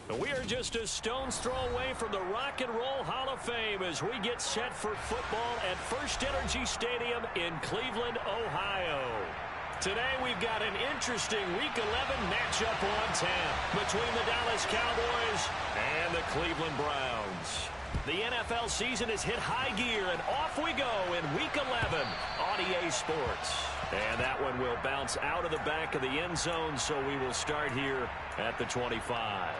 We are just a stone's throw away from the Rock and Roll Hall of Fame as we get set for football at First Energy Stadium in Cleveland, Ohio. Today we've got an interesting Week 11 matchup on tap between the Dallas Cowboys and the Cleveland Browns. The NFL season has hit high gear, and off we go in Week 11 on EA Sports. And that one will bounce out of the back of the end zone, so we will start here at the 25.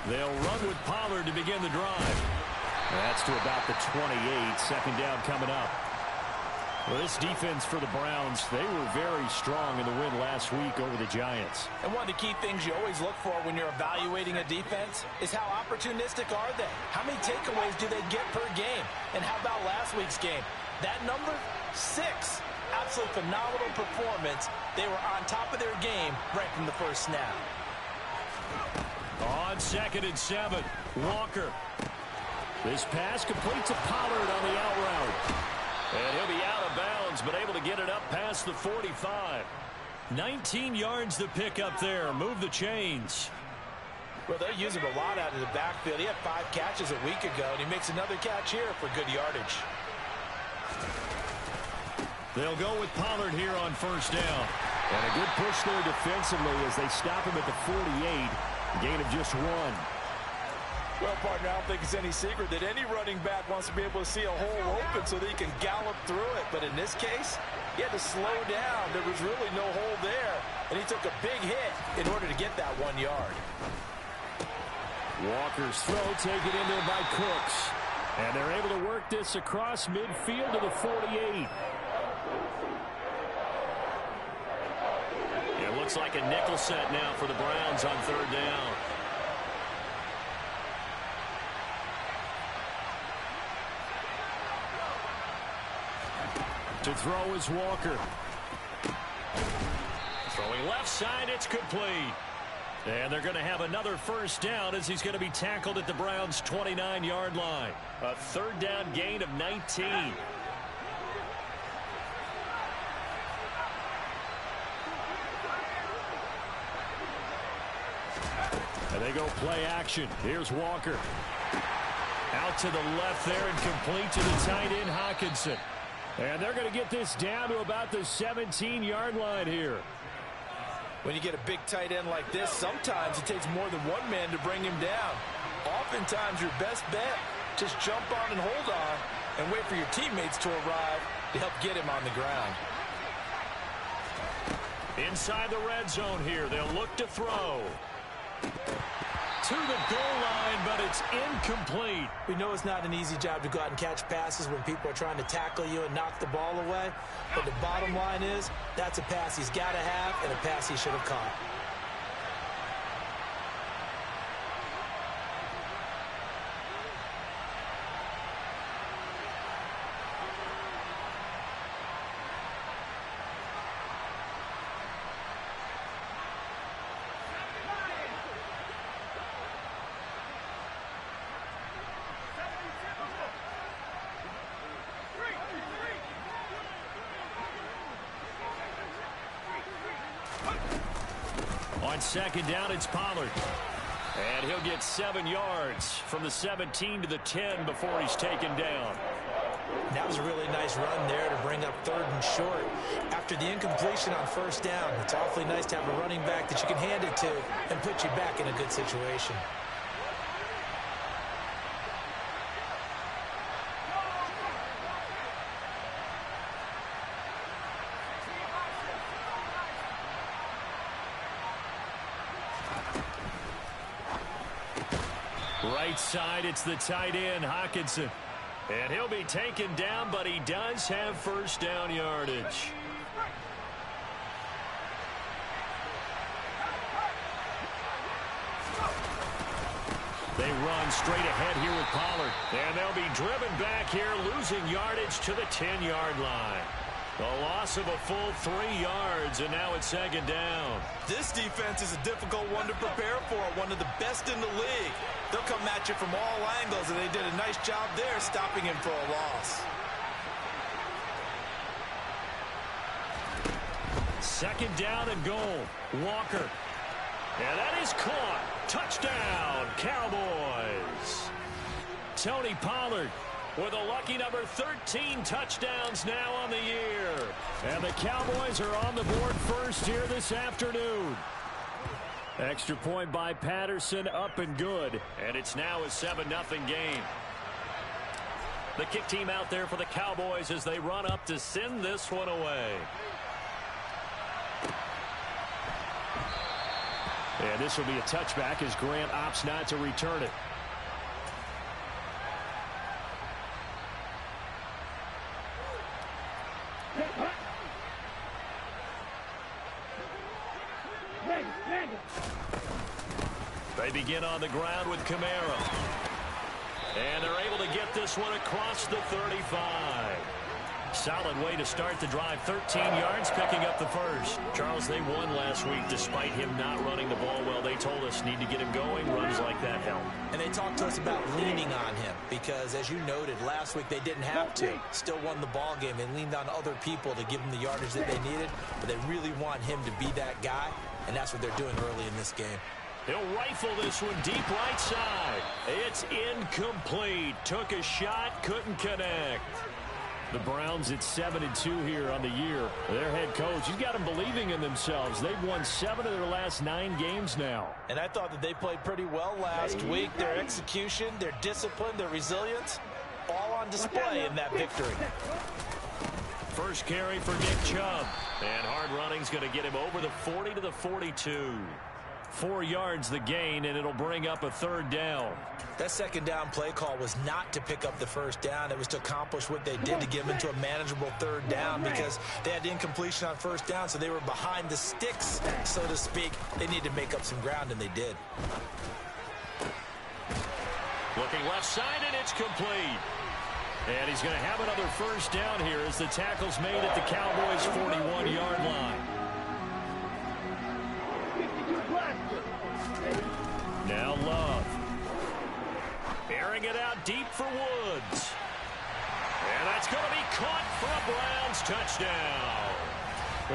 They'll run with Pollard to begin the drive. That's to about the 28. Second down coming up. Well, this defense for the Browns, they were very strong in the win last week over the Giants. And one of the key things you always look for when you're evaluating a defense is how opportunistic are they? How many takeaways do they get per game? And how about last week's game? That number, 6. Absolutely phenomenal performance. They were on top of their game right from the first snap. On 2nd and 7, Walker. This pass complete to Pollard on the out route. And he'll be out of bounds, but able to get it up past the 45. 19 yards to pick up there. Move the chains. Well, they're using a lot out of the backfield. He had 5 catches a week ago, and he makes another catch here for good yardage. They'll go with Pollard here on first down. And a good push there defensively as they stop him at the 48. Gain of just 1. Well, partner, I don't think it's any secret that any running back wants to be able to see a hole open so that he can gallop through it. But in this case, he had to slow down. There was really no hole there, and he took a big hit in order to get that 1 yard. Walker's throw taken in there by Cooks. And they're able to work this across midfield to the 48. It looks like a nickel set now for the Browns on third down. To throw is Walker. Throwing left side, it's complete. And they're going to have another first down as he's going to be tackled at the Browns' 29-yard line. A third down gain of 19. And they go play action. Here's Walker. Out to the left there and complete to the tight end, Hockenson. And they're going to get this down to about the 17-yard line here. When you get a big tight end like this, sometimes it takes more than one man to bring him down. Oftentimes, your best bet, just jump on and hold on and wait for your teammates to arrive to help get him on the ground. Inside the red zone here, they'll look to throw. To the goal line, but it's incomplete. We know it's not an easy job to go out and catch passes when people are trying to tackle you and knock the ball away. But the bottom line is, that's a pass he's got to have and a pass he should have caught. On second down, it's Pollard. And he'll get 7 yards from the 17 to the 10 before he's taken down. That was a really nice run there to bring up third and short. After the incompletion on first down, it's awfully nice to have a running back that you can hand it to and put you back in a good situation. Right side, it's the tight end, Hockenson. And he'll be taken down, but he does have first down yardage. They run straight ahead here with Pollard. And they'll be driven back here, losing yardage to the 10-yard line. A loss of a full 3 yards, and now it's second down. This defense is a difficult one to prepare for, one of the best in the league. They'll come at you from all angles, and they did a nice job there stopping him for a loss. Second down and goal. Walker. And that is caught. Touchdown, Cowboys. Tony Pollard with a lucky number 13 touchdowns now on the year. And the Cowboys are on the board first here this afternoon. Extra point by Patterson, up and good. And it's now a 7-0 game. The kick team out there for the Cowboys as they run up to send this one away. And this will be a touchback as Grant opts not to return it. They begin on the ground with Kamara. And they're able to get this one across the 35. Solid way to start the drive. 13 yards, picking up the first. Charles, they won last week despite him not running the ball well. They told us need to get him going. Runs like that help. And they talked to us about leaning on him because, as you noted, last week they didn't have to. Still won the ball game. They leaned on other people to give them the yardage that they needed. But they really want him to be that guy, and that's what they're doing early in this game. He'll rifle this one deep right side. It's incomplete. Took a shot, couldn't connect. The Browns at 7-2 here on the year. Their head coach, he's got them believing in themselves. They've won 7 of their last 9 games now. And I thought that they played pretty well last week. Their execution, their discipline, their resilience, all on display in that victory. First carry for Nick Chubb. And hard running's going to get him over the 40 to the 42. 4 yards the gain, and it'll bring up a third down. That second down play call was not to pick up the first down. It was to accomplish what they did to get them into a manageable third down because they had incompletion on first down, so they were behind the sticks, so to speak. They needed to make up some ground, and they did. Looking left side, and it's complete. And he's going to have another first down here as the tackle's made at the Cowboys' 41-yard line. Now Love. Airing it out deep for Woods. And that's going to be caught for a Browns touchdown.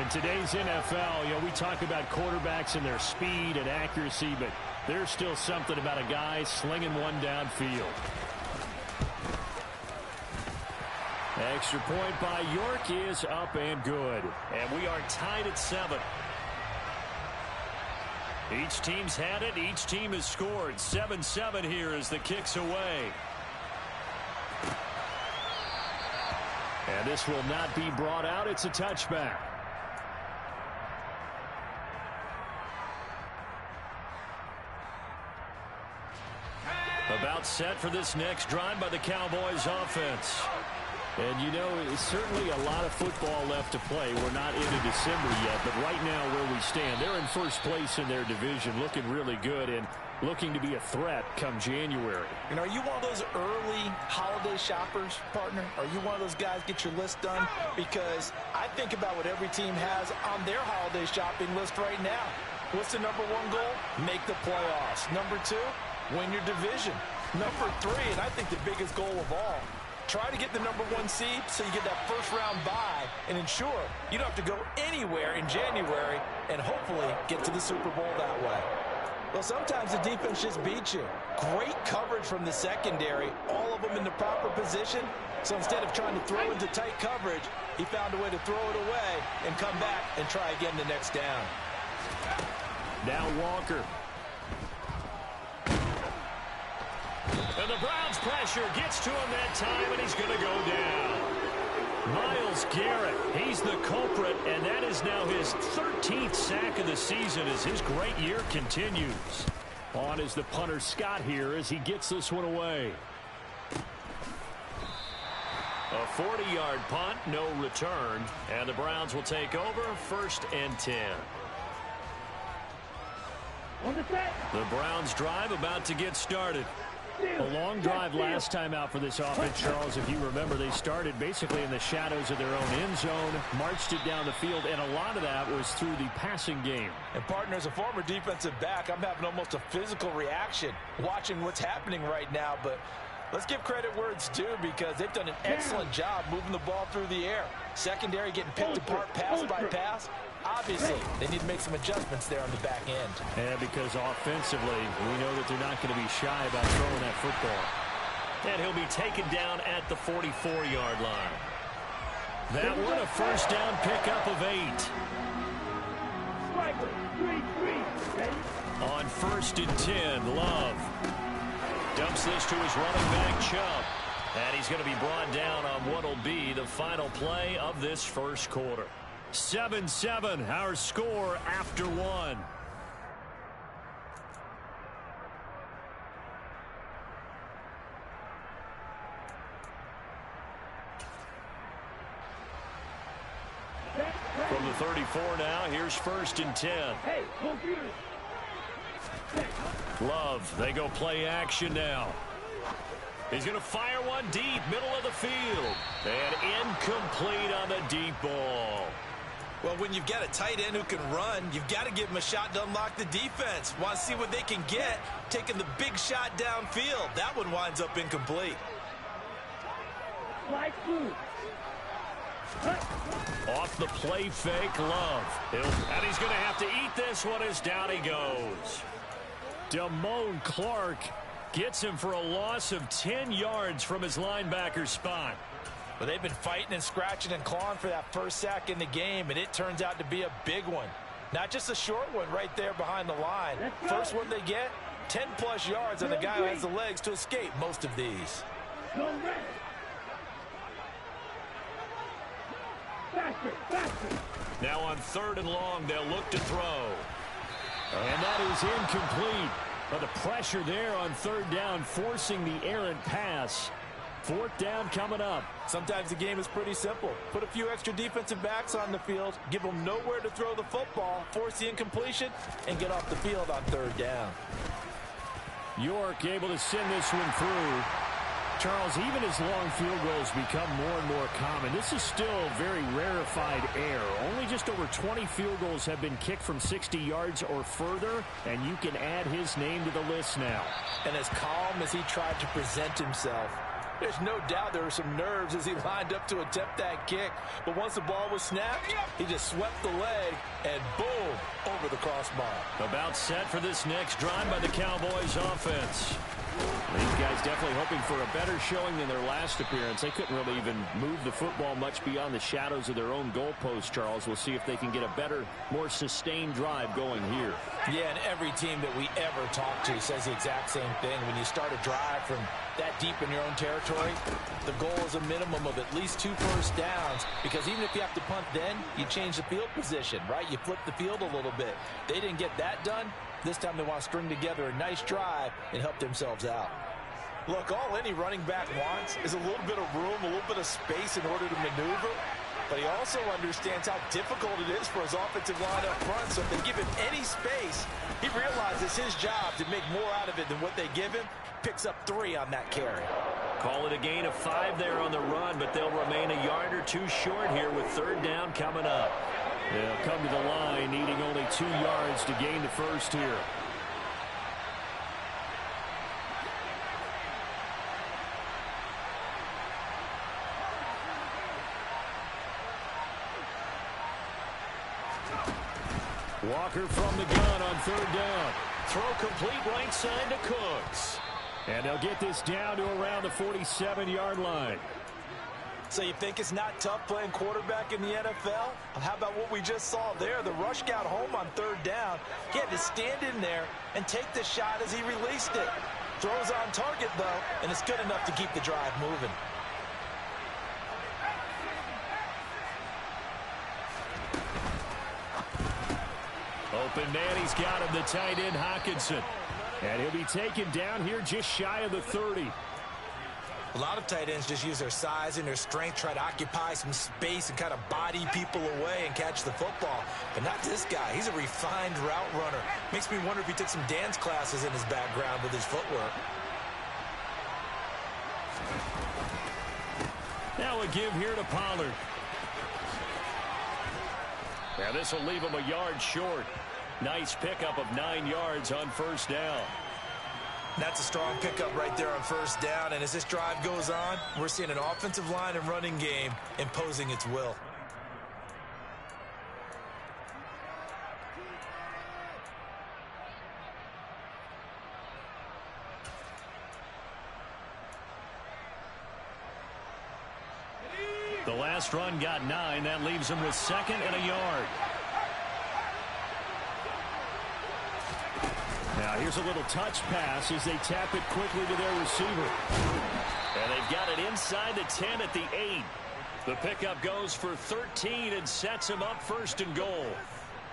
In today's NFL, we talk about quarterbacks and their speed and accuracy, but there's still something about a guy slinging one downfield. Extra point by York is up and good. And we are tied at 7. Each team's had it. Each team has scored. 7-7 here as the kick's away. And this will not be brought out. It's a touchback. About set for this next drive by the Cowboys offense. And, it's certainly a lot of football left to play. We're not into December yet, but right now where we stand, they're in first place in their division, looking really good and looking to be a threat come January. And are you one of those early holiday shoppers, partner? Are you one of those guys get your list done? Because I think about what every team has on their holiday shopping list right now. What's the number 1 goal? Make the playoffs. Number 2, win your division. Number 3, and I think the biggest goal of all, try to get the number 1 seed so you get that first-round bye and ensure you don't have to go anywhere in January and hopefully get to the Super Bowl that way. Well, sometimes the defense just beats you. Great coverage from the secondary, all of them in the proper position. So instead of trying to throw into tight coverage, he found a way to throw it away and come back and try again the next down. Now Walker. And the Browns pressure gets to him that time, and he's going to go down. Myles Garrett, he's the culprit, and that is now his 13th sack of the season as his great year continues. On is the punter Scott here as he gets this one away. A 40-yard punt, no return, and the Browns will take over 1st and 10. The Browns drive about to get started. A long drive last time out for this offense, Charles. If you remember, they started basically in the shadows of their own end zone, marched it down the field, and a lot of that was through the passing game. And, partner, as a former defensive back, I'm having almost a physical reaction watching what's happening right now. But let's give credit where it's due because they've done an excellent job moving the ball through the air. Secondary getting picked apart pass by pass. Obviously, they need to make some adjustments there on the back end. Yeah, because offensively, we know that they're not going to be shy about throwing that football. And he'll be taken down at the 44-yard line. That one, a first down pickup of 8. On 1st and 10, Love dumps this to his running back, Chubb. And he's going to be brought down on what will be the final play of this first quarter. 7-7, our score after 1. From the 34 now, here's 1st and 10. Love, they go play action now. He's going to fire one deep, middle of the field. And incomplete on the deep ball. Well, when you've got a tight end who can run, you've got to give him a shot to unlock the defense. Want to see what they can get, taking the big shot downfield. That one winds up incomplete. Off the play fake, Love. And he's going to have to eat this one as down he goes. Damone Clark gets him for a loss of 10 yards from his linebacker spot. Well, they've been fighting and scratching and clawing for that first sack in the game, and it turns out to be a big one. Not just a short one right there behind the line. First one they get, 10-plus yards on the guy who has the legs to escape most of these. Now on 3rd and long, they'll look to throw. And that is incomplete. But the pressure there on 3rd down, forcing the errant pass. 4th down coming up. Sometimes the game is pretty simple. Put a few extra defensive backs on the field, give them nowhere to throw the football, force the incompletion, and get off the field on 3rd down. York able to send this one through. Charles, even as long field goals become more and more common, this is still very rarefied air. Only just over 20 field goals have been kicked from 60 yards or further, and you can add his name to the list now. And as calm as he tried to present himself, there's no doubt there were some nerves as he lined up to attempt that kick. But once the ball was snapped, he just swept the leg and boom, over the crossbar. About set for this next drive by the Cowboys offense. These guys definitely hoping for a better showing than their last appearance. They couldn't really even move the football much beyond the shadows of their own goalpost, Charles. We'll see if they can get a better, more sustained drive going here. Yeah, and every team that we ever talk to says the exact same thing. When you start a drive from that deep in your own territory, the goal is a minimum of at least 2 first downs, because even if you have to punt then, you change the field position, right? You flip the field a little bit. They didn't get that done. This time they want to string together a nice drive and help themselves out. Look, all any running back wants is a little bit of room, a little bit of space in order to maneuver. But he also understands how difficult it is for his offensive line up front. So if they give him any space, he realizes his job to make more out of it than what they give him. Picks up 3 on that carry. Call it a gain of 5 there on the run, but they'll remain a yard or 2 short here with 3rd down coming up. They'll come to the line needing only 2 yards to gain the first here. Walker from the gun on 3rd down. Throw complete right side to Cooks. And they'll get this down to around the 47-yard line. So you think it's not tough playing quarterback in the NFL? How about what we just saw there? The rush got home on 3rd down. He had to stand in there and take the shot as he released it. Throws on target, though, and it's good enough to keep the drive moving. Open man, he's got him, the tight end Hockenson. And he'll be taken down here just shy of the 30. A lot of tight ends just use their size and their strength, try to occupy some space and kind of body people away and catch the football. But not this guy. He's a refined route runner. Makes me wonder if he took some dance classes in his background with his footwork. Now a give here to Pollard. Now this will leave him a yard short. Nice pickup of 9 yards on first down. That's a strong pickup right there on first down. And as this drive goes on, we're seeing an offensive line and running game imposing its will. The last run got 9. That leaves him with 2nd and a yard. Now here's a little touch pass as they tap it quickly to their receiver. And they've got it inside the 10 at the 8. The pickup goes for 13 and sets him up 1st and goal.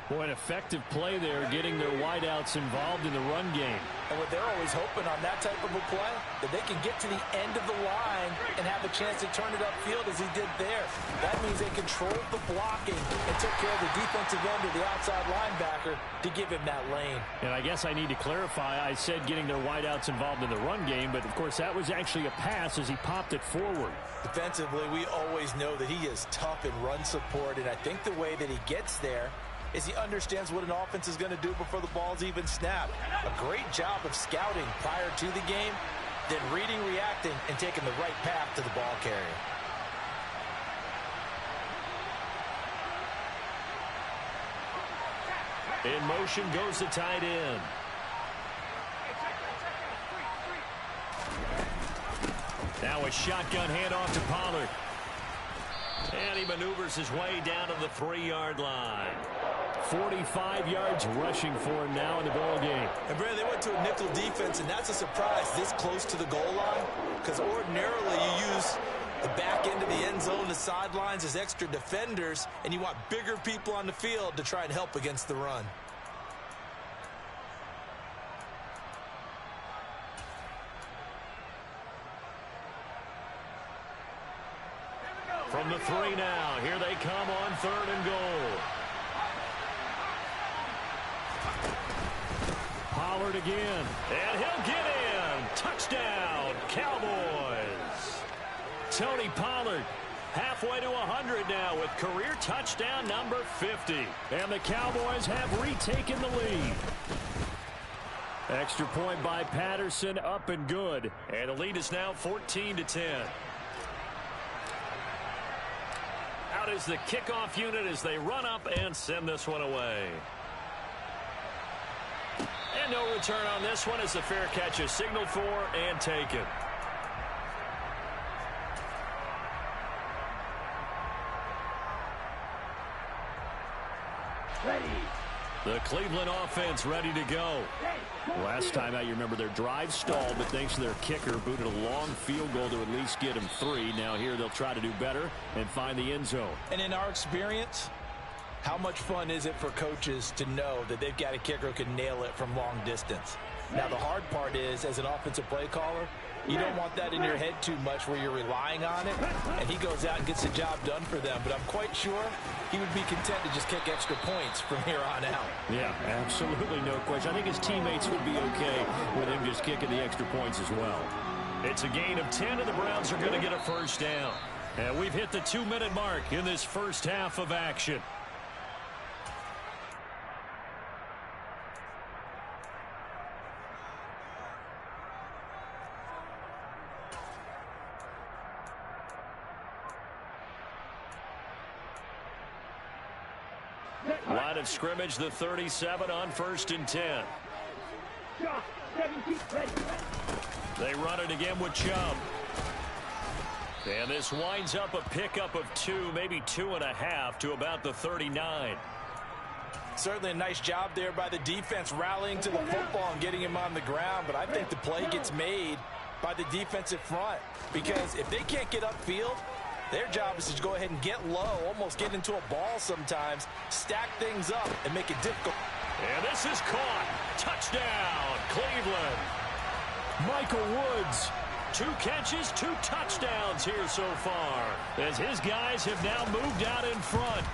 Boy, an effective play there, getting their wideouts involved in the run game. And what they're always hoping on that type of a play, that they can get to the end of the line and have a chance to turn it upfield as he did there. That means they controlled the blocking and took care of the defensive end of the outside linebacker to give him that lane. And I guess I need to clarify, I said getting their wideouts involved in the run game, but of course that was actually a pass as he popped it forward. Defensively, we always know that he is tough in run support, and I think the way that he gets there is he understands what an offense is going to do before the ball's even snapped. A great job of scouting prior to the game, then reading, reacting, and taking the right path to the ball carrier. In motion goes the tight end. Now a shotgun handoff to Pollard. And he maneuvers his way down to the 3-yard line. 45 yards rushing for him now in the ball game. And Brad, they went to a nickel defense, and that's a surprise this close to the goal line, because ordinarily you use the back end of the end zone, the sidelines as extra defenders, and you want bigger people on the field to try and help against the run. From the 3 now, here they come on 3rd and goal. Pollard again, and he'll get in. Touchdown, Cowboys. Tony Pollard halfway to 100 now with career touchdown number 50. And the Cowboys have retaken the lead. Extra point by Patterson, up and good. And the lead is now 14-10. Out is the kickoff unit as they run up and send this one away. And no return on this one as the fair catch is signaled for and taken. Ready. The Cleveland offense ready to go. Last time out, you remember their drive stalled, but thanks to their kicker, booted a long field goal to at least get them 3. Now here they'll try to do better and find the end zone. And in our experience, how much fun is it for coaches to know that they've got a kicker who can nail it from long distance? Now, the hard part is, as an offensive play caller, you don't want that in your head too much where you're relying on it, and he goes out and gets the job done for them. But I'm quite sure he would be content to just kick extra points from here on out. Yeah, absolutely no question. I think his teammates would be okay with him just kicking the extra points as well. It's a gain of 10, and the Browns are going to get a first down. And we've hit the 2-minute mark in this first half of action. Line of scrimmage, the 37 on 1st and 10. They run it again with Chubb. And this winds up a pickup of 2, maybe 2.5 to about the 39. Certainly a nice job there by the defense rallying to the football and getting him on the ground. But I think the play gets made by the defensive front, because if they can't get upfield, their job is to go ahead and get low, almost get into a ball sometimes, stack things up, and make it difficult. And this is caught. Touchdown, Cleveland. Michael Woods, 2 catches, 2 touchdowns here so far, as his guys have now moved out in front.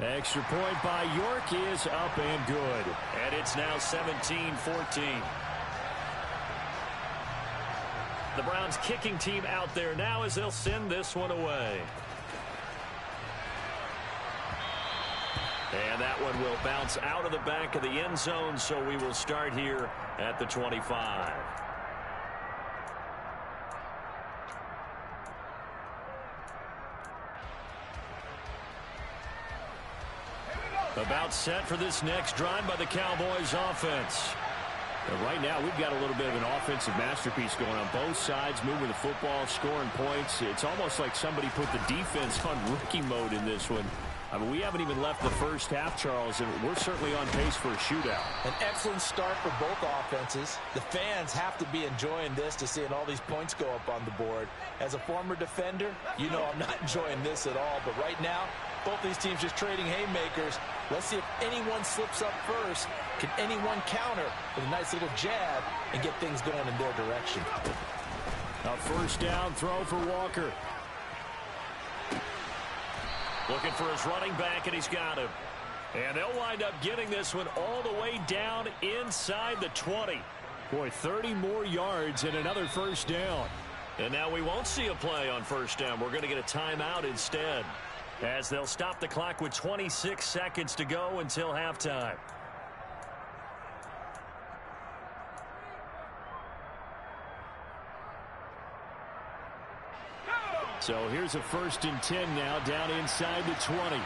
Extra point by York is up and good. And it's now 17-14. The Browns kicking team out there now as they'll send this one away. And that one will bounce out of the back of the end zone, so we will start here at the 25. About set for this next drive by the Cowboys offense. And right now, we've got a little bit of an offensive masterpiece going on both sides, moving the football, scoring points. It's almost like somebody put the defense on rookie mode in this one. I mean, we haven't even left the first half, Charles, and we're certainly on pace for a shootout. An excellent start for both offenses. The fans have to be enjoying this to seeing all these points go up on the board. As a former defender, you know I'm not enjoying this at all. But right now, both these teams just trading haymakers. Let's see if anyone slips up first. Can anyone counter with a nice little jab and get things going in their direction? A first down throw for Walker. Looking for his running back, and he's got him. And they'll wind up getting this one all the way down inside the 20. Boy, 30 more yards and another first down. And now we won't see a play on first down. We're going to get a timeout instead, as they'll stop the clock with 26 seconds to go until halftime. So here's a 1st and 10 now down inside the 20.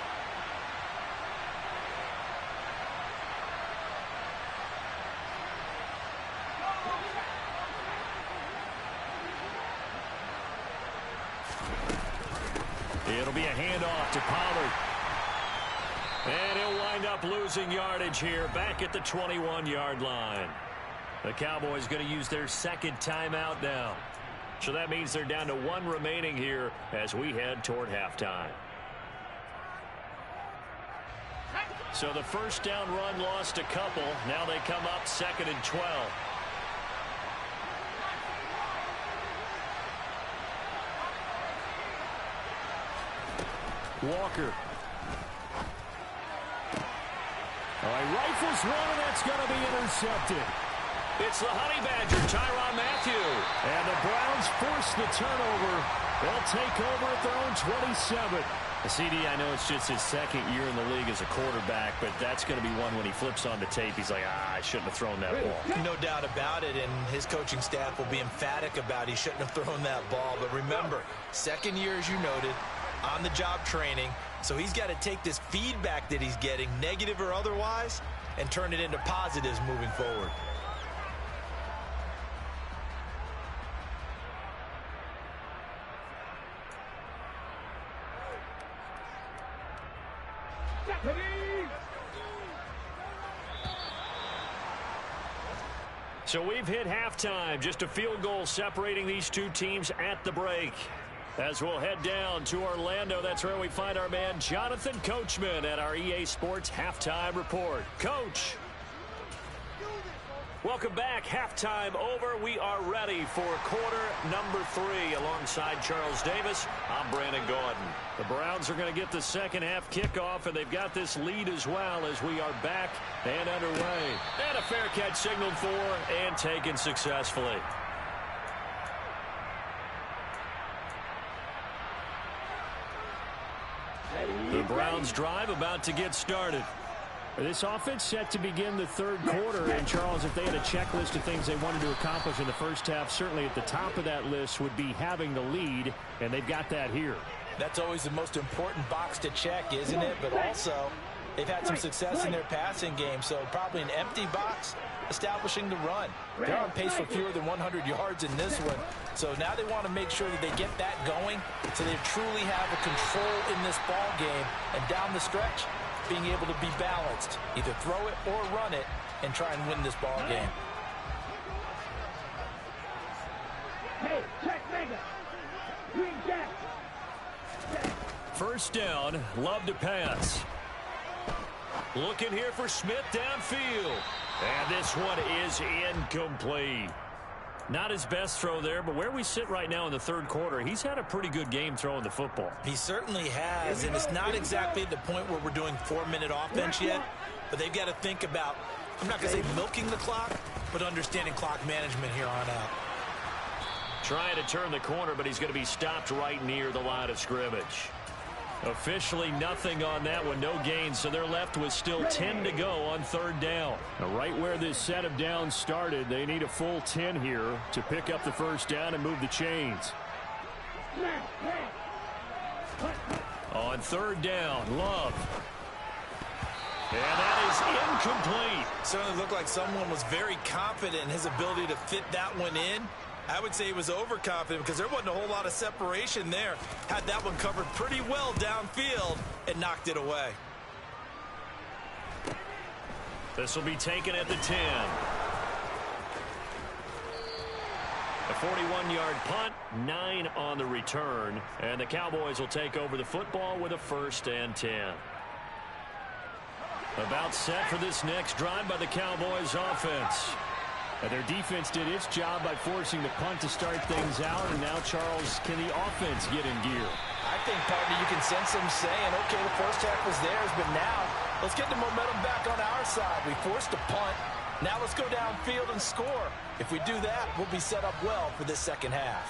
It'll be a handoff to Pollard. And he'll wind up losing yardage here back at the 21-yard line. The Cowboys going to use their second timeout now. So that means they're down to one remaining here as we head toward halftime. So the first down run lost a couple. Now they come up 2nd and 12. Walker. All right, rifles one, and that's going to be intercepted. It's the Honey Badger, Tyrann Mathieu. And the Browns force the turnover. They'll take over at their own 27. CD, I know it's just his second year in the league as a quarterback, but that's going to be one when he flips on the tape. He's like, I shouldn't have thrown that ball. No doubt about it, and his coaching staff will be emphatic about he shouldn't have thrown that ball. But remember, second year, as you noted, on-the-job training. So he's got to take this feedback that he's getting, negative or otherwise, and turn it into positives moving forward. So we've hit halftime. Just a field goal separating these two teams at the break. As we'll head down to Orlando, that's where we find our man Jonathan Coachman at our EA Sports Halftime Report. Coach. Welcome back. Halftime over. We are ready for quarter number 3 alongside Charles Davis. I'm Brandon Gaudin. The Browns are going to get the second half kickoff, and they've got this lead as well as we are back and underway. And a fair catch signaled for and taken successfully. The Browns drive about to get started. This offense set to begin the third quarter, and Charles, if they had a checklist of things they wanted to accomplish in the first half, certainly at the top of that list would be having the lead, and they've got that here. That's always the most important box to check, isn't it? But also, they've had some success in their passing game, so probably an empty box establishing the run. They're on pace for fewer than 100 yards in this one, so now they want to make sure that they get that going so they truly have a control in this ball game, and down the stretch, being able to be balanced, either throw it or run it, and try and win this ball game. Hey, check mega. Green jack. First down, love to pass. Looking here for Smith downfield. And this one is incomplete. Not his best throw there, but where we sit right now in the third quarter, he's had a pretty good game throwing the football. He certainly has, and it's not exactly the point where we're doing 4-minute offense yet, but they've got to think about, I'm not going to say milking the clock, but understanding clock management here on out. Trying to turn the corner, but he's going to be stopped right near the line of scrimmage. Officially nothing on that one, no gain, so they're left with still 10 to go on third down. Now, right where this set of downs started, they need a full 10 here to pick up the first down and move the chains. On third down, Love. And that is incomplete. Certainly looked like someone was very confident in his ability to fit that one in. I would say he was overconfident because there wasn't a whole lot of separation there. Had that one covered pretty well downfield and knocked it away. This will be taken at the 10. A 41-yard punt, 9 on the return. And the Cowboys will take over the football with a 1st and 10. About set for this next drive by the Cowboys offense. Their defense did its job by forcing the punt to start things out, and now, Charles, can the offense get in gear? I think, partner, you can sense them saying, okay, the first half was theirs, but now let's get the momentum back on our side. We forced a punt. Now let's go downfield and score. If we do that, we'll be set up well for this second half.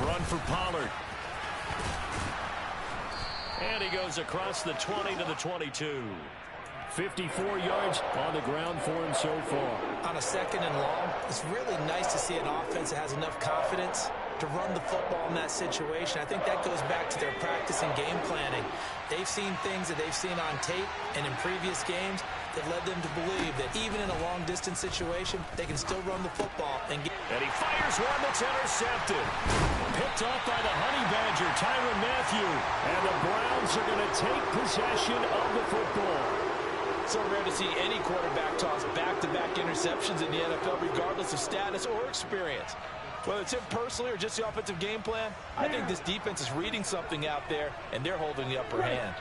Run for Pollard. And he goes across the 20 to the 22. 54 yards on the ground for him so far. On a 2nd and long, it's really nice to see an offense that has enough confidence to run the football in that situation. I think that goes back to their practice and game planning. They've seen things that they've seen on tape and in previous games that led them to believe that even in a long-distance situation, they can still run the football. And he fires one that's intercepted. Picked off by the Honey Badger, Tyrann Mathieu. And the Browns are going to take possession of the football. So rare to see any quarterback toss back-to-back interceptions in the NFL, regardless of status or experience. Whether it's him personally or just the offensive game plan, I think this defense is reading something out there, and they're holding the upper hand.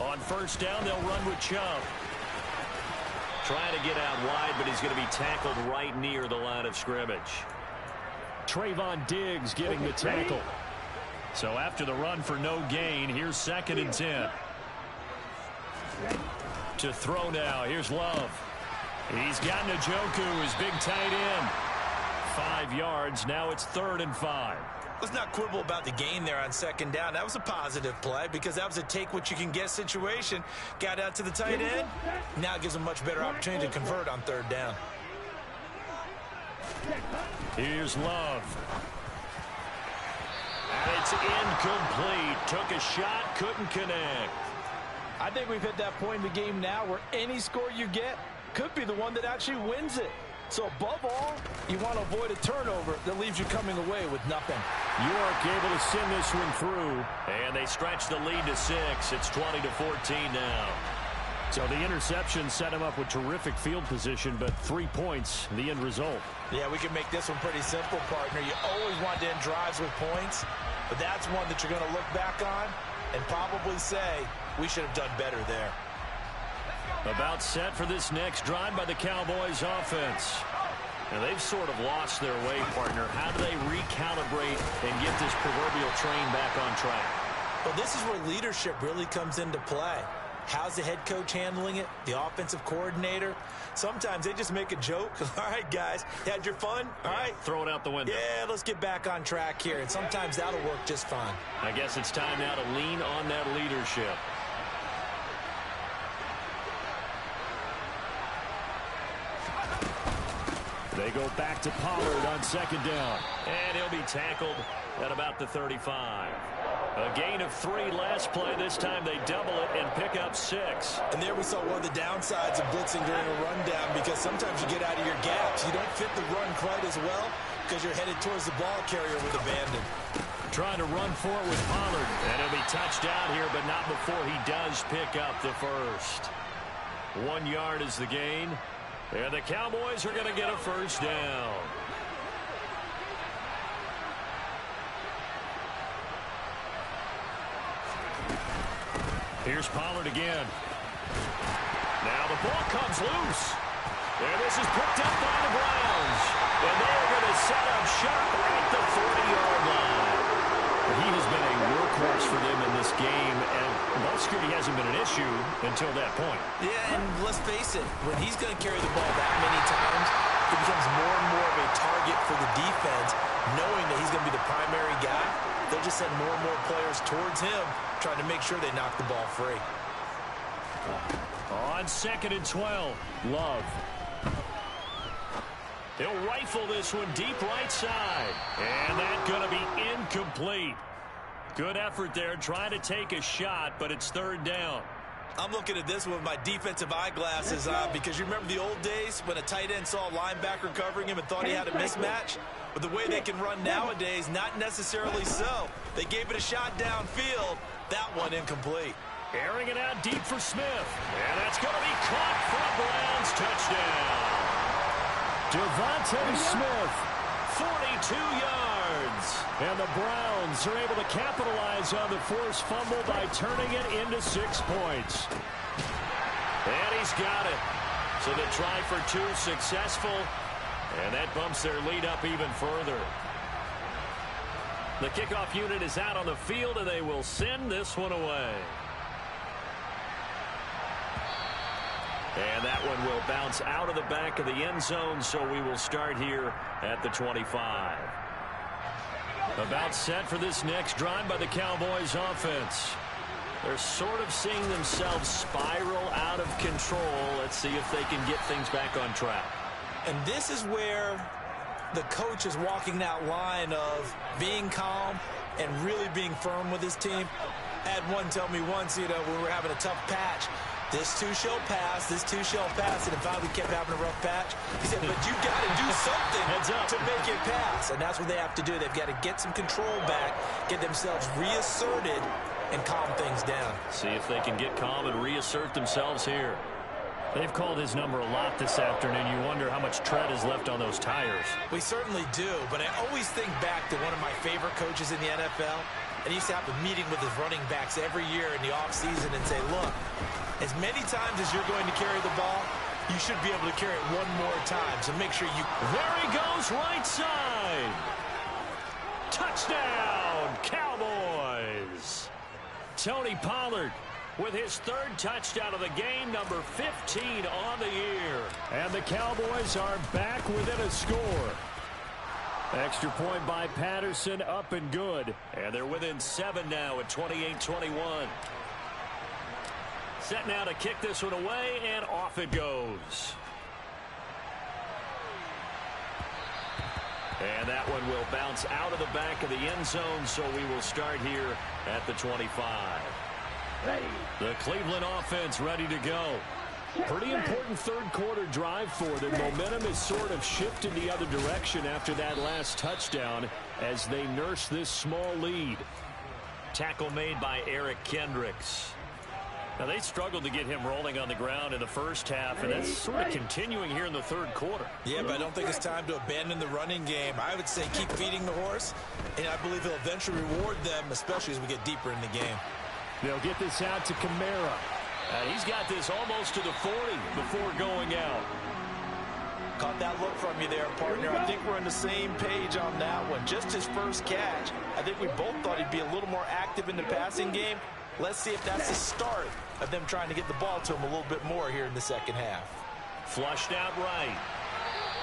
On first down, they'll run with Chubb. Trying to get out wide, but he's going to be tackled right near the line of scrimmage. Trayvon Diggs getting the tackle. So after the run for no gain, here's 2nd and 10. To throw now, here's Love. He's got Njoku, his big tight end. 5 yards, now it's 3rd and 5. Let's not quibble about the gain there on 2nd down. That was a positive play because that was a take-what-you-can-get situation. Got out to the tight end. Now it gives them a much better opportunity to convert on 3rd down. Here's Love. And it's incomplete. Took a shot, couldn't connect. I think we've hit that point in the game now where any score you get could be the one that actually wins it. So above all, you want to avoid a turnover that leaves you coming away with nothing. York able to send this one through. And they stretch the lead to 6. It's 20-14 now. So the interception set him up with terrific field position, but 3 points, the end result. Yeah, we can make this one pretty simple, partner. You always want to end drives with points, but that's one that you're going to look back on and probably say, we should have done better there. About set for this next drive by the Cowboys offense. Now they've sort of lost their way, partner. How do they recalibrate and get this proverbial train back on track? Well, this is where leadership really comes into play. How's the head coach handling it? The offensive coordinator? Sometimes they just make a joke. All right, guys, you had your fun? All right. Throw it out the window. Yeah, let's get back on track here. And sometimes that'll work just fine. I guess it's time now to lean on that leadership. They go back to Pollard on 2nd down. And he'll be tackled at about the 35. A gain of 3 last play. This time they double it and pick up 6. And there we saw one of the downsides of blitzing during a rundown, because sometimes you get out of your gaps. You don't fit the run quite as well because you're headed towards the ball carrier with abandon. Trying to run for it with Pollard. And he'll be touched down here, but not before he does pick up the first. 1 yard is the gain. And the Cowboys are going to get a first down. Here's Pollard again. Now the ball comes loose. And this is picked up by the Browns. And they're going to set up shop at the 40-yard line. He has been a workhorse for them in this game, and ball security hasn't been an issue until that point. Yeah, and let's face it, when he's going to carry the ball that many times, it becomes more and more of a target for the defense, knowing that he's going to be the primary guy. They'll just send more and more players towards him, trying to make sure they knock the ball free. On 2nd and 12, Love. He'll rifle this one deep right side. And that's going to be incomplete. Good effort there trying to take a shot, but it's 3rd down. I'm looking at this one with my defensive eyeglasses on because you remember the old days when a tight end saw a linebacker covering him and thought he had a mismatch? But the way they can run nowadays, not necessarily so. They gave it a shot downfield. That one incomplete. Airing it out deep for Smith. And that's going to be caught for a Browns touchdown. Devontae Smith, 42 yards. And the Browns are able to capitalize on the forced fumble by turning it into 6 points. And he's got it. So the try for 2 successful. And that bumps their lead up even further. The kickoff unit is out on the field, and they will send this one away. And that one will bounce out of the back of the end zone, so we will start here at the 25. About set for this next drive by the Cowboys offense. They're sort of seeing themselves spiral out of control. Let's see if they can get things back on track. And this is where the coach is walking that line of being calm and really being firm with his team. I had one tell me once, when we were having a tough patch, this too shall pass, this too shall pass, and it finally kept having a rough patch. He said, but you got to do something to make it pass, and that's what they have to do. They've got to get some control back, get themselves reasserted, and calm things down. See if they can get calm and reassert themselves here. They've called his number a lot this afternoon. You wonder how much tread is left on those tires. We certainly do, but I always think back to one of my favorite coaches in the NFL, and he used to have a meeting with his running backs every year in the offseason and say, look, as many times as you're going to carry the ball, you should be able to carry it one more time, so make sure you... There he goes, right side. Touchdown, Cowboys. Tony Pollard with his 3rd touchdown of the game, number 15 on the year. And the Cowboys are back within a score. Extra point by Patterson, up and good. And they're within 7 now at 28-21. Set now to kick this one away, and off it goes. And that one will bounce out of the back of the end zone, so we will start here at the 25. The Cleveland offense ready to go. Pretty important 3rd quarter drive for them. Momentum is sort of shifted the other direction after that last touchdown as they nurse this small lead. Tackle made by Eric Kendricks. Now, they struggled to get him rolling on the ground in the first half, and that's sort of continuing here in the 3rd quarter. Yeah, but I don't think it's time to abandon the running game. I would say keep feeding the horse, and I believe he'll eventually reward them, especially as we get deeper in the game. They'll get this out to Kamara. He's got this almost to the 40 before going out. Caught that look from you there, partner. I think we're on the same page on that one. Just his first catch. I think we both thought he'd be a little more active in the passing game. Let's see if that's the start of them trying to get the ball to him a little bit more here in the second half. Flushed out right.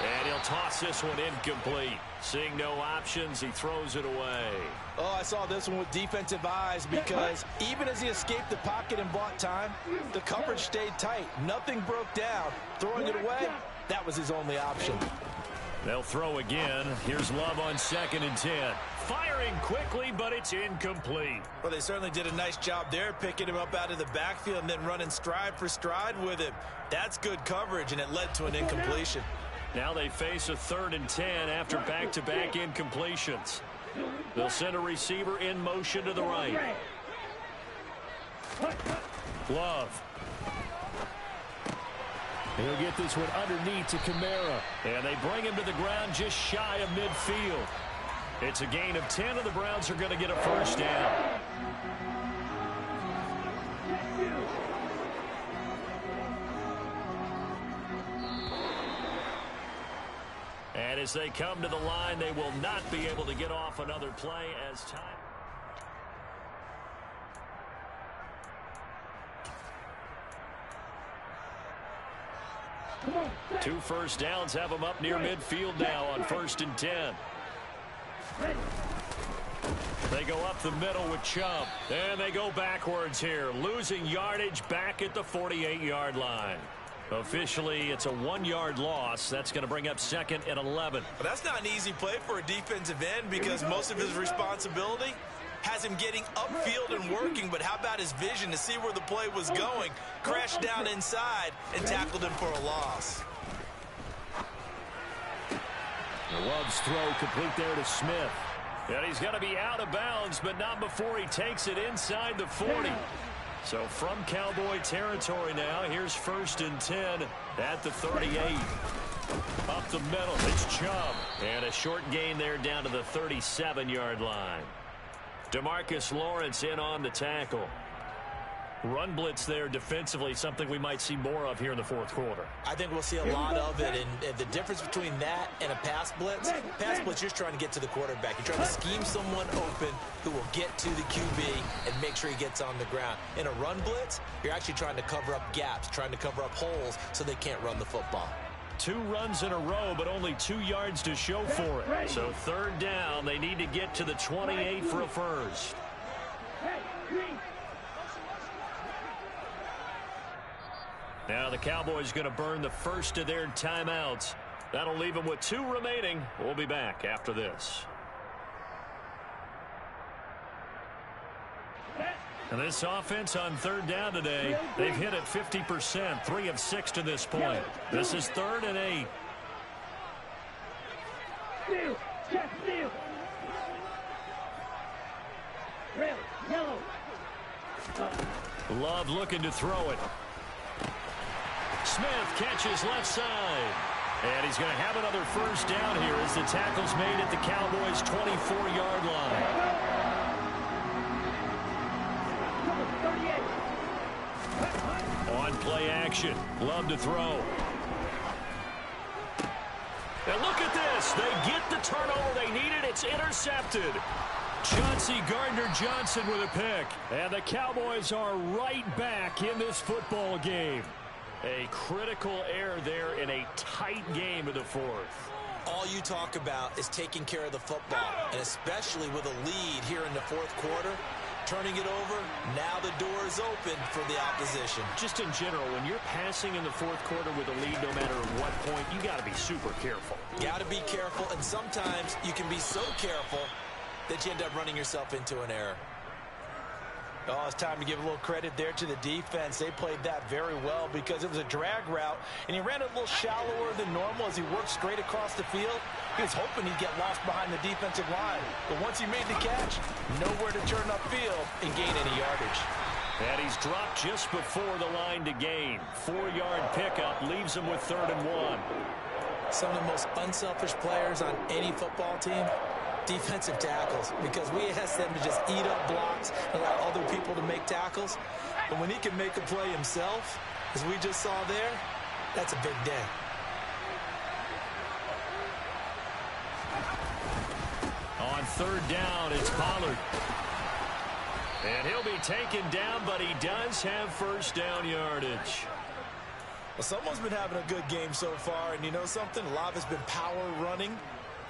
And he'll toss this one incomplete. Seeing no options, he throws it away. Oh, I saw this one with defensive eyes because even as he escaped the pocket and bought time, the coverage stayed tight. Nothing broke down. Throwing it away, that was his only option. They'll throw again. Here's Love on 2nd and 10. Firing quickly, but it's incomplete. Well, they certainly did a nice job there, picking him up out of the backfield and then running stride for stride with him. That's good coverage, and it led to an incompletion. Now they face a 3rd and 10 after back-to-back incompletions. They'll send a receiver in motion to the right. Love. He'll get this one underneath to Kamara. And they bring him to the ground just shy of midfield. It's a gain of 10, and the Browns are going to get a first down. And as they come to the line, they will not be able to get off another play as time. Two first downs have them up near midfield now on 1st and 10. They go up the middle with Chubb. And they go backwards here, losing yardage back at the 48-yard line. Officially, it's a 1-yard loss. That's going to bring up 2nd and 11. But that's not an easy play for a defensive end because most of his responsibility has him getting upfield and working. But how about his vision to see where the play was going? Crashed down inside and tackled him for a loss. Love's throw complete there to Smith. And he's going to be out of bounds, but not before he takes it inside the 40. So from Cowboy territory now, here's 1st and 10 at the 38. Up the middle, it's Chubb. And a short gain there down to the 37-yard line. DeMarcus Lawrence in on the tackle. Run blitz there defensively, something we might see more of here in the 4th quarter. I think we'll see a lot of it, and the difference between that and a pass blitz, you're trying to get to the quarterback. You're trying to scheme someone open who will get to the QB and make sure he gets on the ground. In a run blitz, you're actually trying to cover up gaps, trying to cover up holes so they can't run the football. 2 runs in a row, but only 2 yards to show for it. So 3rd down, they need to get to the 28 for a first. Now the Cowboys going to burn the first of their timeouts. That'll leave them with 2 remaining. We'll be back after this. And this offense on 3rd down today, they've hit it 50%, 3 of 6 to this point. This is 3rd and 8. Steal, check, steal. Red, yellow. Love looking to throw it. Smith catches left side. And he's going to have another first down here as the tackle's made at the Cowboys' 24-yard line. On play action. Love to throw. And look at this. They get the turnover they needed. It's intercepted. Chauncey Gardner-Johnson with a pick. And the Cowboys are right back in this football game. A critical error there in a tight game of the 4th. All you talk about is taking care of the football, and especially with a lead here in the 4th quarter, turning it over, now the door is open for the opposition. Just in general, when you're passing in the 4th quarter with a lead, no matter at what point, you got to be super careful. Got to be careful, and sometimes you can be so careful that you end up running yourself into an error. Oh, it's time to give a little credit there to the defense. They played that very well because it was a drag route, and he ran a little shallower than normal as he worked straight across the field. He was hoping he'd get lost behind the defensive line. But once he made the catch, nowhere to turn upfield and gain any yardage. And he's dropped just before the line to gain. 4-yard pickup leaves him with 3rd and 1. Some of the most unselfish players on any football team, defensive tackles, because we ask them to just eat up blocks and allow other people to make tackles. But when he can make a play himself, as we just saw there, that's a big day. On 3rd down, it's Pollard. And he'll be taken down, but he does have first down yardage. Well, someone's been having a good game so far, and you know something? A lot of it's been power running.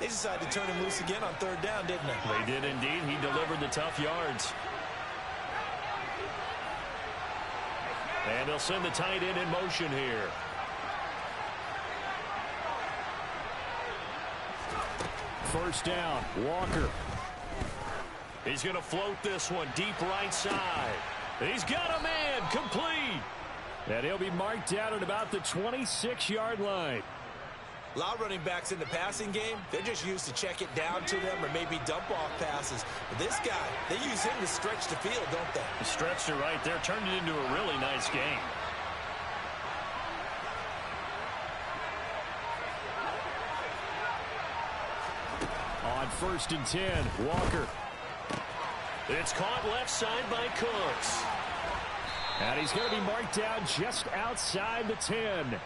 They decided to turn him loose again on 3rd down, didn't they? They did indeed. He delivered the tough yards. And they'll send the tight end in motion here. First down, Walker. He's going to float this one deep right side. He's got a man, complete. And he'll be marked down at about the 26-yard line. A lot of running backs in the passing game, they're just used to check it down to them or maybe dump off passes. But this guy, they use him to stretch the field, don't they? He stretched it right there, turned it into a really nice game. On 1st and 10, Walker. It's caught left side by Cooks. And he's going to be marked down just outside the 10.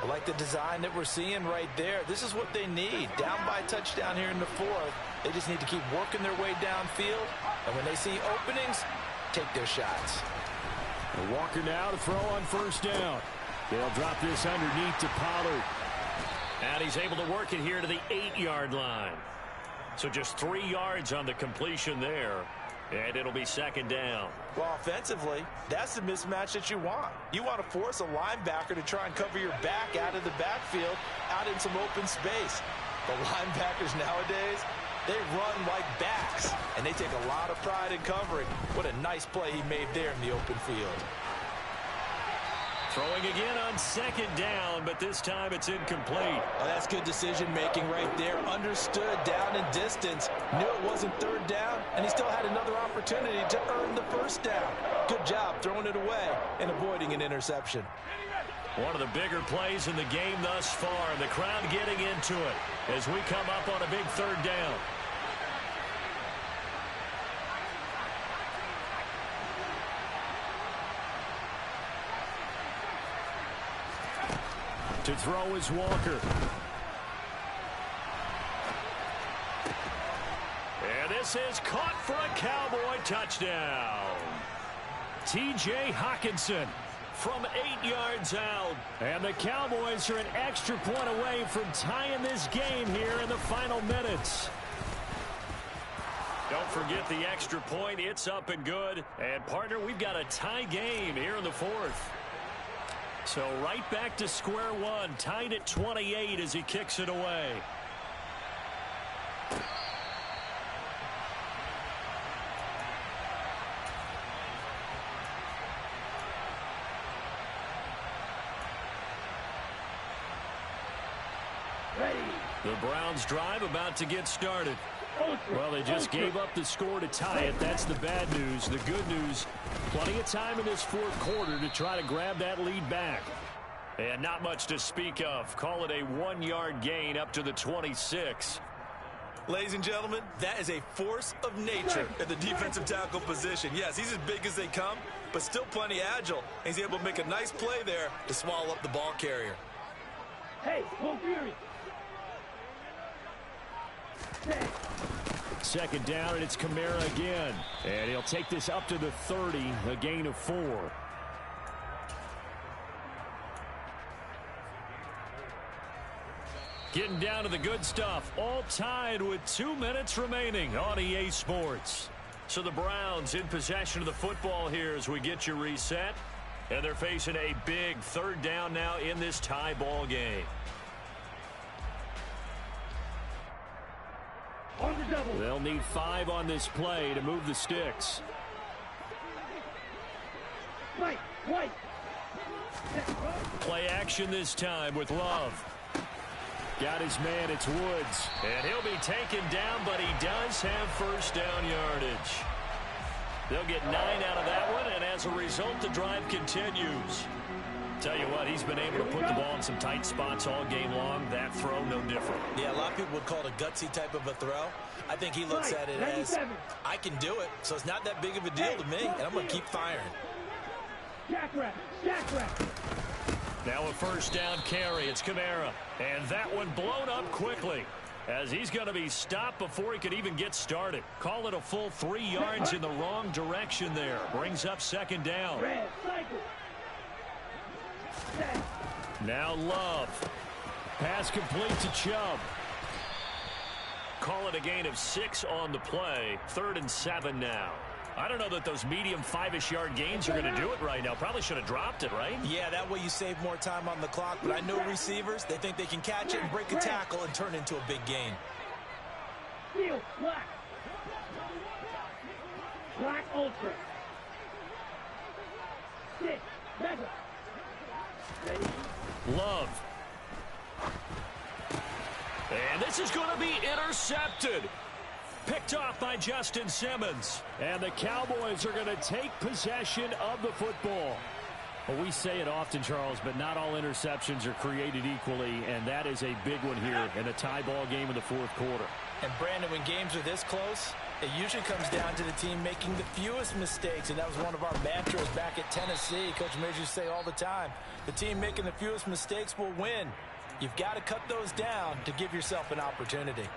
I like the design that we're seeing right there. This is what they need. Down by touchdown here in the fourth. They just need to keep working their way downfield. And when they see openings, take their shots. Walker now to throw on first down. They'll drop this underneath to Pollard. And he's able to work it here to the 8-yard line. So just 3 yards on the completion there. And it'll be second down. Well, offensively, that's the mismatch that you want. You want to force a linebacker to try and cover your back out of the backfield, out in some open space. The linebackers nowadays, they run like backs, and they take a lot of pride in covering. What a nice play he made there in the open field. Throwing again on second down, but this time it's incomplete. Oh, that's good decision-making right there. Understood down and distance. Knew it wasn't third down, and he still had another opportunity to earn the first down. Good job throwing it away and avoiding an interception. One of the bigger plays in the game thus far, and the crowd getting into it as we come up on a big third down. To throw is Walker. And this is caught for a Cowboy touchdown. T.J. Hockenson from 8 yards out. And the Cowboys are an extra point away from tying this game here in the final minutes. Don't forget the extra point. It's up and good. And, partner, we've got a tie game here in the fourth. So right back to square one, tied at 28 as he kicks it away. Ready. The Browns drive about to get started. Well, they just gave up the score to tie it. That's the bad news. The good news, plenty of time in this fourth quarter to try to grab that lead back. And not much to speak of. Call it a 1-yard gain up to the 26. Ladies and gentlemen, that is a force of nature at the defensive tackle position. Yes, he's as big as they come, but still plenty agile. He's able to make a nice play there to swallow up the ball carrier. Hey, full fury. Second down, and it's Kamara again. And he'll take this up to the 30, a gain of 4. Getting down to the good stuff. All tied with 2 minutes remaining on EA Sports. So the Browns in possession of the football here as we get you reset. And they're facing a big third down now in this tie ball game. On the double. They'll need 5 on this play to move the sticks. Right, right. Play action this time with Love. Got his man, it's Woods. And he'll be taken down, but he does have first down yardage. They'll get 9 out of that one, and as a result, the drive continues. Tell you what, he's been able to put the ball in some tight spots all game long. That throw, no different. Yeah, a lot of people would call it a gutsy type of a throw. I think he looks at it as, I can do it, so it's not that big of a deal to me, and I'm going to keep firing. Jackrabbit, jackrabbit. Now a first down carry. It's Kamara. And that one blown up quickly as he's going to be stopped before he could even get started. Call it a full 3 yards in the wrong direction there. Brings up second down. Red, cycle. Now Love. Pass complete to Chubb. Call it a gain of 6 on the play. 3rd and 7 now. I don't know that those medium 5-ish yard gains are going to do it right now. Probably should have dropped it, right? Yeah, that way you save more time on the clock. But I know receivers, they think they can catch it and break a tackle and turn it into a big gain. Steel, black. Black ultra. 6, mega. Ready? Love. And this is going to be intercepted. Picked off by Justin Simmons. And the Cowboys are going to take possession of the football. Well, we say it often, Charles, but not all interceptions are created equally, and that is a big one here in a tie ball game in the fourth quarter. And, Brandon, when games are this close, It usually comes down to the team making the fewest mistakes, and that was one of our mantras back at Tennessee. Coach Mears used to say all the time, the team making the fewest mistakes will win. You've got to cut those down to give yourself an opportunity.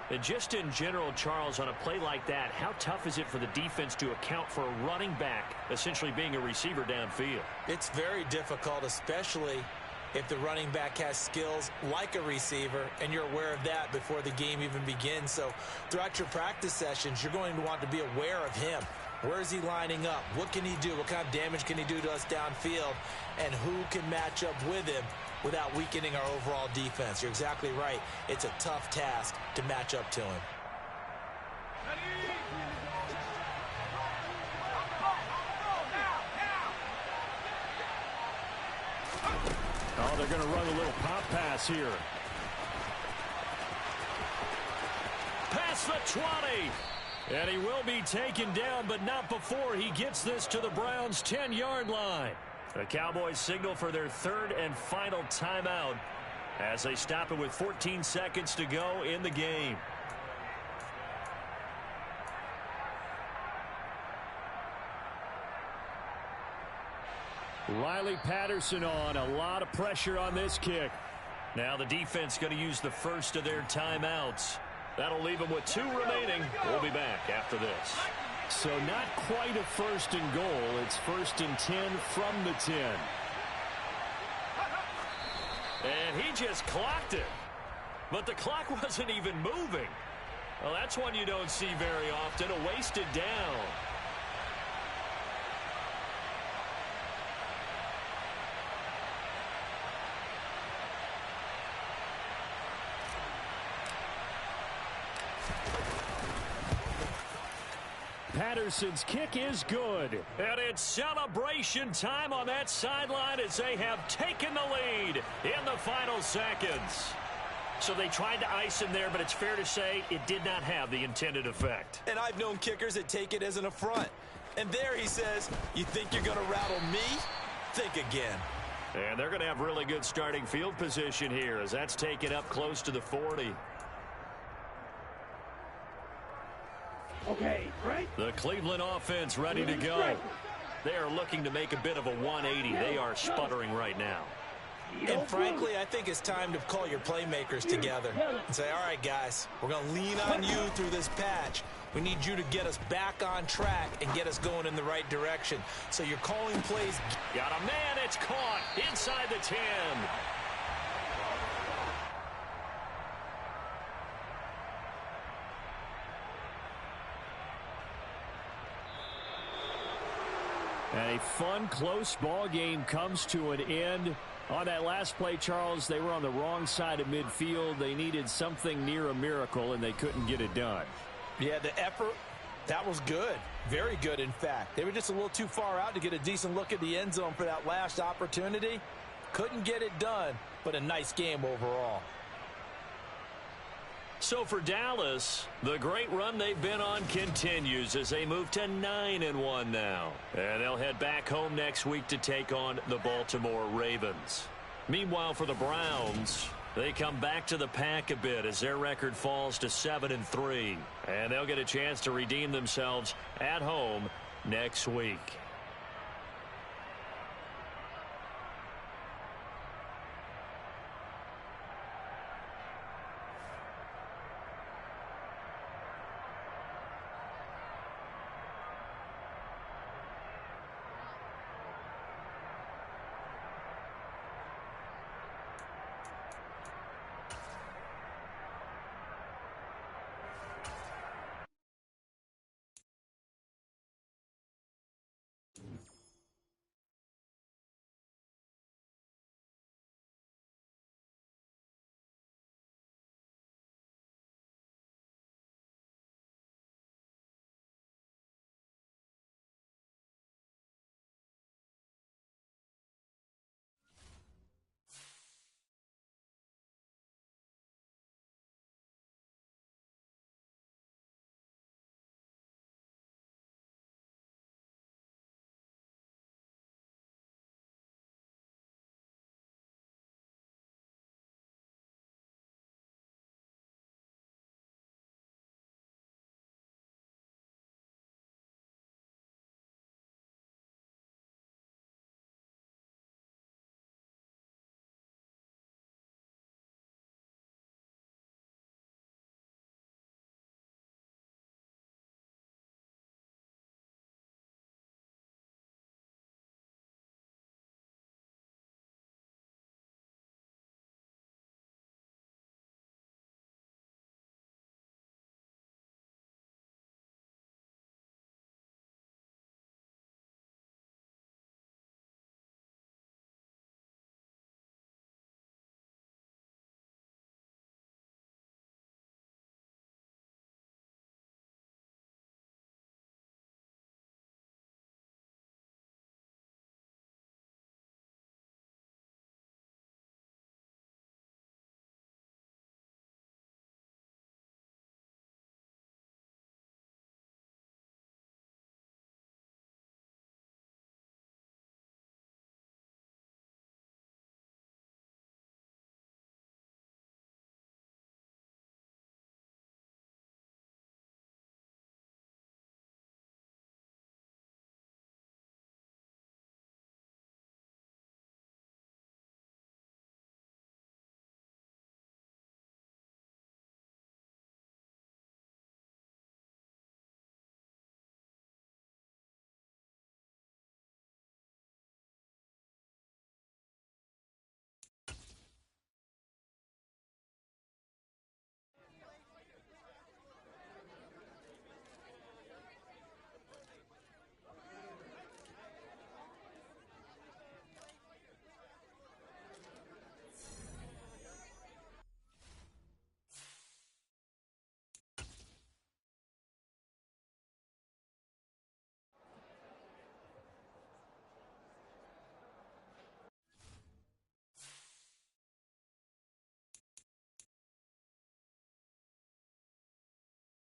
And just in general, Charles, on a play like that, how tough is it for the defense to account for a running back essentially being a receiver downfield? It's very difficult, especially if the running back has skills like a receiver, and you're aware of that before the game even begins. So throughout your practice sessions, you're going to want to be aware of him. Where is he lining up? What can he do? What kind of damage can he do to us downfield? And who can match up with him without weakening our overall defense? You're exactly right. It's a tough task to match up to him. Oh, they're going to run a little pop pass here. Past the 20. And he will be taken down, but not before he gets this to the Browns' 10-yard line. The Cowboys signal for their third and final timeout as they stop it with 14 seconds to go in the game. Riley Patterson on. A lot of pressure on this kick. Now the defense going to use the first of their timeouts. That'll leave them with 2 remaining. We'll be back after this. So not quite a first and goal. It's 1st and 10 from the 10. And he just clocked it. But the clock wasn't even moving. Well, that's one you don't see very often. A wasted down. Patterson's kick is good. And it's celebration time on that sideline as they have taken the lead in the final seconds. So they tried to ice him there, but it's fair to say it did not have the intended effect. And I've known kickers that take it as an affront. And there he says, you think you're going to rattle me? Think again. And they're going to have really good starting field position here as that's taken up close to the 40. Okay, right? The Cleveland offense ready to go. They are looking to make a bit of a 180. They are sputtering right now. And frankly, I think it's time to call your playmakers together and say, all right, guys, we're going to lean on you through this patch. We need you to get us back on track and get us going in the right direction. So you're calling plays. Got a man. It's caught inside the 10. And a fun, close ball game comes to an end. On that last play, Charles, they were on the wrong side of midfield. They needed something near a miracle, and they couldn't get it done. Yeah, the effort, that was good. Very good, in fact. They were just a little too far out to get a decent look at the end zone for that last opportunity. Couldn't get it done, but a nice game overall. So for Dallas, the great run they've been on continues as they move to 9-1 now. And they'll head back home next week to take on the Baltimore Ravens. Meanwhile, for the Browns, they come back to the pack a bit as their record falls to 7-3. And they'll get a chance to redeem themselves at home next week.